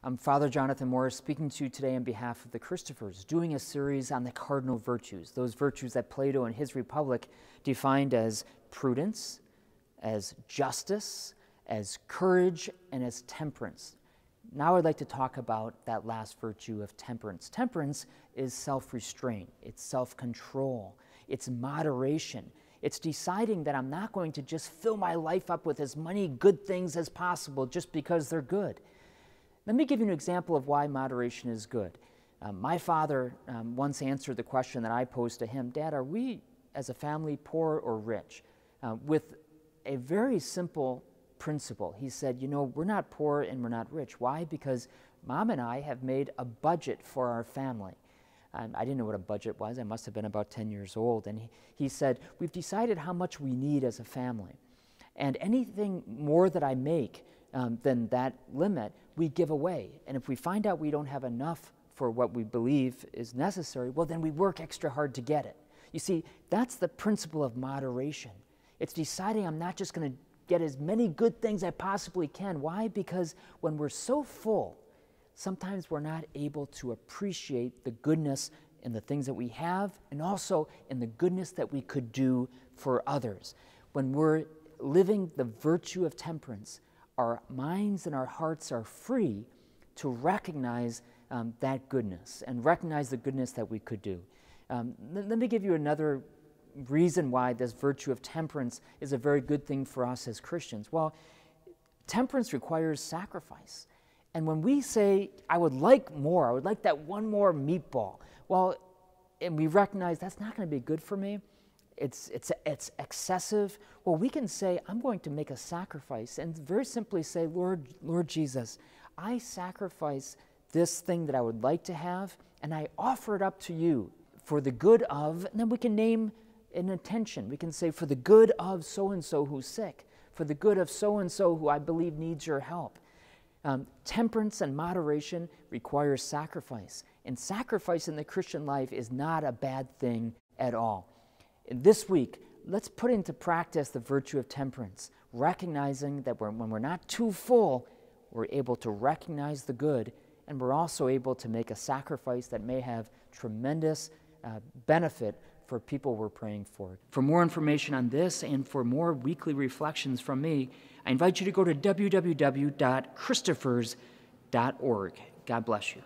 I'm Father Jonathan Morris, speaking to you today on behalf of the Christophers, doing a series on the cardinal virtues, those virtues that Plato in his Republic defined as prudence, as justice, as courage, and as temperance. Now I'd like to talk about that last virtue of temperance. Temperance is self-restraint, it's self-control, it's moderation. It's deciding that I'm not going to just fill my life up with as many good things as possible just because they're good. Let me give you an example of why moderation is good. My father once answered the question that I posed to him, Dad, are we as a family poor or rich? With a very simple principle. He said, you know, we're not poor and we're not rich. Why? Because Mom and I have made a budget for our family. I didn't know what a budget was. I must have been about 10 years old. And he said, we've decided how much we need as a family. And anything more that I make than that limit, we give away. And if we find out we don't have enough for what we believe is necessary, well, then we work extra hard to get it. You see, that's the principle of moderation. It's deciding I'm not just going to get as many good things as I possibly can. Why? Because when we're so full, sometimes we're not able to appreciate the goodness in the things that we have and also in the goodness that we could do for others. When we're living the virtue of temperance, our minds and our hearts are free to recognize that goodness and recognize the goodness that we could do. Let me give you another reason why this virtue of temperance is a very good thing for us as Christians. Well, temperance requires sacrifice. And when we say, I would like more, I would like that one more meatball, well, and we recognize that's not going to be good for me, it's excessive, well, we can say, I'm going to make a sacrifice and very simply say, Lord Jesus, I sacrifice this thing that I would like to have, and I offer it up to you for the good of, and then we can name an intention. We can say, for the good of so-and-so who's sick, for the good of so-and-so who I believe needs your help. Temperance and moderation requires sacrifice, and sacrifice in the Christian life is not a bad thing at all. And this week, let's put into practice the virtue of temperance, recognizing that when we're not too full, we're able to recognize the good, and we're also able to make a sacrifice that may have tremendous benefit for people we're praying for. For more information on this and for more weekly reflections from me, I invite you to go to www.christophers.org. God bless you.